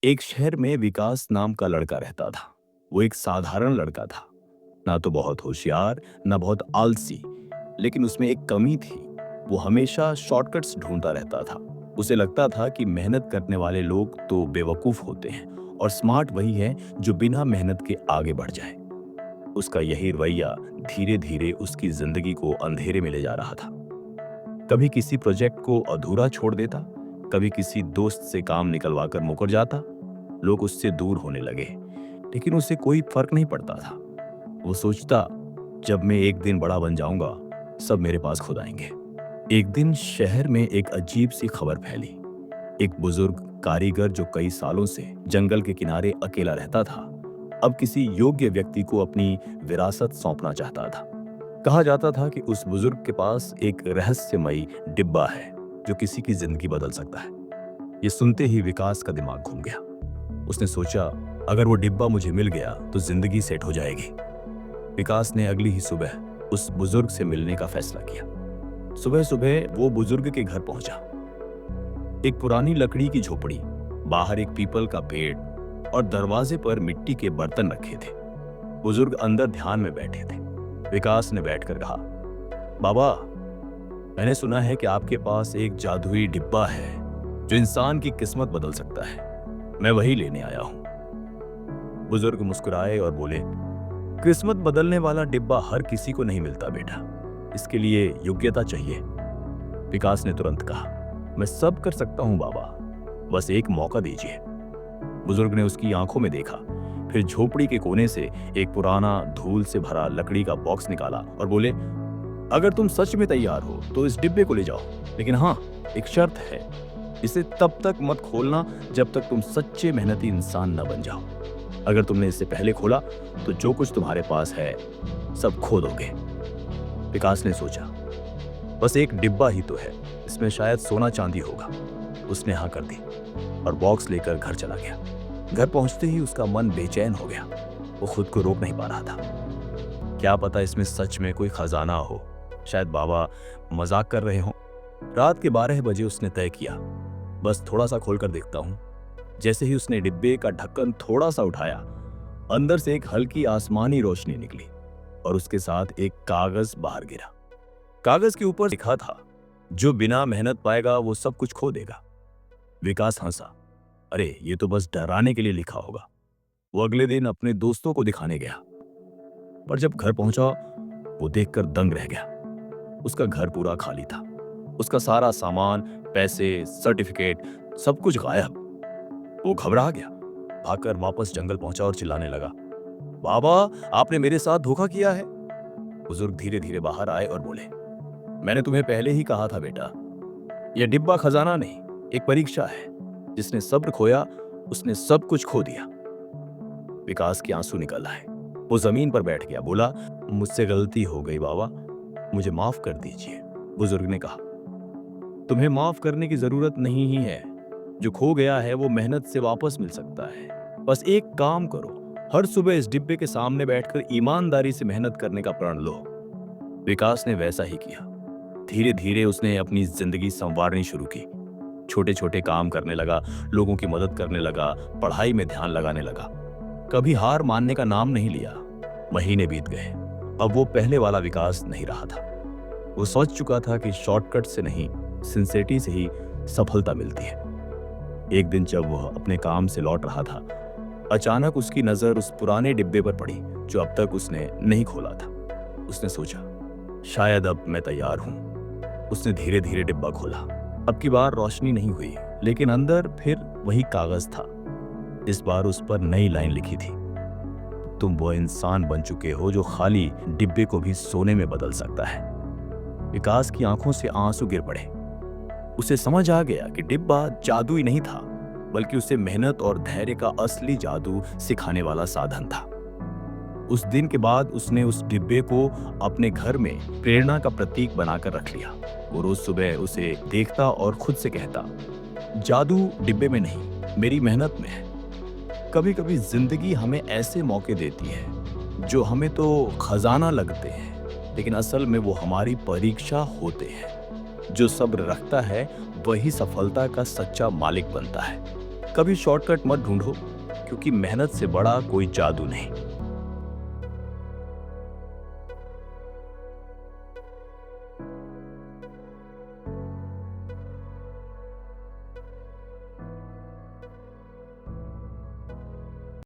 एक शहर में विकास नाम का लड़का रहता था। वो एक साधारण लड़का था, ना तो बहुत होशियार, ना बहुत आलसी। लेकिन उसमें एक कमी थी। वो हमेशा शॉर्टकट्स ढूंढता रहता था। उसे लगता था कि मेहनत करने वाले लोग तो बेवकूफ होते हैं और स्मार्ट वही है जो बिना मेहनत के आगे बढ़ जाए। उसका यही रवैया धीरे धीरे उसकी जिंदगी को अंधेरे में ले जा रहा था। कभी किसी प्रोजेक्ट को अधूरा छोड़ देता, कभी किसी दोस्त से काम निकलवा कर मुकर जाता। लोग उससे दूर होने लगे, लेकिन उसे कोई फर्क नहीं पड़ता था। वो सोचता, जब मैं एक दिन बड़ा बन जाऊंगा, सब मेरे पास खुद आएंगे। एक दिन शहर में एक अजीब सी खबर फैली। एक बुजुर्ग कारीगर जो कई सालों से जंगल के किनारे अकेला रहता था, अब किसी योग्य व्यक्ति को अपनी विरासत सौंपना चाहता था। कहा जाता था कि उस बुजुर्ग के पास एक रहस्यमयी डिब्बा है जो किसी की जिंदगी बदल सकता है। ये सुनते ही विकास का दिमाग घूम गया। उसने सोचा, अगर वो डिब्बा मुझे मिल गया तो जिंदगी सेट हो जाएगी। विकास ने अगली ही सुबह उस बुजुर्ग से मिलने का फैसला किया। सुबह सुबह वो बुजुर्ग के घर पहुंचा। एक पुरानी लकड़ी की झोपड़ी, बाहर एक पीपल का पेड़ और दरवाजे पर मिट्टी के बर्तन रखे थे। बुजुर्ग अंदर ध्यान में बैठे थे। विकास ने बैठकर कहा, बाबा, मैंने सुना है कि आपके पास एक जादुई डिब्बा है जो इंसान की किस्मत बदल सकता है। मैं वही लेने आया हूं। बुजुर्ग मुस्कुराए और बोले, किस्मत बदलने वाला डिब्बा हर किसी को नहीं मिलता बेटा, इसके लिए योग्यता चाहिए। विकास ने तुरंत कहा, मैं सब कर सकता हूं बाबा, बस एक मौका दीजिए। बुजुर्ग ने उसकी आंखों में देखा, फिर झोपड़ी के कोने से एक पुराना धूल से भरा लकड़ी का बॉक्स निकाला और बोले, अगर तुम सच में तैयार हो तो इस डिब्बे को ले जाओ, लेकिन हाँ, एक शर्त है, इसे तब तक मत खोलना जब तक तुम सच्चे मेहनती इंसान न बन जाओ। अगर तुमने इसे पहले खोला तो जो कुछ तुम्हारे पास है सब खो दोगे। विकास ने सोचा, बस एक डिब्बा ही तो है, इसमें शायद सोना चांदी होगा। उसने हाँ कर दी और बॉक्स लेकर घर चला गया। घर पहुंचते ही उसका मन बेचैन हो गया। वो खुद को रोक नहीं पा रहा था। क्या पता इसमें सच में कोई खजाना हो, शायद बाबा मजाक कर रहे हों। रात के 12 बजे उसने तय किया, बस थोड़ा सा खोलकर देखता हूं। जैसे ही उसने डिब्बे का ढक्कन थोड़ा सा उठाया, अंदर से एक हल्की आसमानी रोशनी निकली और उसके साथ एक कागज बाहर गिरा। कागज के ऊपर लिखा था, जो बिना मेहनत पाएगा वो सब कुछ खो देगा। विकास हंसा, अरे ये तो बस डराने के लिए लिखा होगा। वो अगले दिन अपने दोस्तों को दिखाने गया, पर जब घर पहुंचा वो देखकर दंग रह गया। उसका घर पूरा खाली था। उसका सारा सामान, पैसे, सर्टिफिकेट, सब कुछ गायब। वो घबरा गया, भागकर वापस जंगल पहुंचा और चिल्लाने लगा, बाबा, आपने मेरे साथ धोखा किया है। बुजुर्ग धीरे धीरे बाहर आए और बोले, मैंने तुम्हें पहले ही कहा था बेटा, यह डिब्बा खजाना नहीं, एक परीक्षा है। जिसने सब्र खोया उसने सब कुछ खो दिया। विकास के आंसू निकल आए। वो जमीन पर बैठ गया, बोला, मुझसे गलती हो गई बाबा, मुझे माफ कर दीजिए। बुजुर्ग ने कहा, तुम्हें माफ करने की जरूरत नहीं ही है। जो खो गया है वो मेहनत से वापस मिल सकता है। बस एक काम करो, हर सुबह इस डिब्बे के सामने बैठकर ईमानदारी से मेहनत करने का प्रण लो। विकास ने वैसा ही किया। धीरे धीरे उसने अपनी जिंदगी संवारनी शुरू की। छोटे छोटे काम करने लगा, लोगों की मदद करने लगा, पढ़ाई में ध्यान लगाने लगा। कभी हार मानने का नाम नहीं लिया। महीने बीत गए, अब वो पहले वाला विकास नहीं रहा था। वो सोच चुका था कि शॉर्टकट से नहीं, सिंसेरिटी से ही सफलता मिलती है। एक दिन जब वह अपने काम से लौट रहा था, अचानक उसकी नजर उस पुराने डिब्बे पर पड़ी जो अब तक उसने नहीं खोला था। उसने सोचा, शायद अब मैं तैयार हूं। उसने धीरे धीरे डिब्बा खोला। अब की बार रोशनी नहीं हुई, लेकिन अंदर फिर वही कागज था। इस बार उस पर नई लाइन लिखी थी, तुम वो इंसान बन चुके हो जो खाली डिब्बे को भी सोने में बदल सकता है। विकास की आंखों से आंसू गिर पड़े। उसे समझ आ गया कि डिब्बा जादुई नहीं था, बल्कि उसे मेहनत और धैर्य का असली जादू सिखाने वाला साधन था। उस दिन के बाद उसने उस डिब्बे को अपने घर में प्रेरणा का प्रतीक बनाकर रख लिया। वो रोज सुबह उसे देखता और खुद से कहता, जादू डिब्बे में नहीं, मेरी मेहनत में है। कभी कभी जिंदगी हमें ऐसे मौके देती है जो हमें तो खजाना लगते हैं, लेकिन असल में वो हमारी परीक्षा होते हैं। जो सब्र रखता है वही सफलता का सच्चा मालिक बनता है। कभी शॉर्टकट मत ढूंढो, क्योंकि मेहनत से बड़ा कोई जादू नहीं।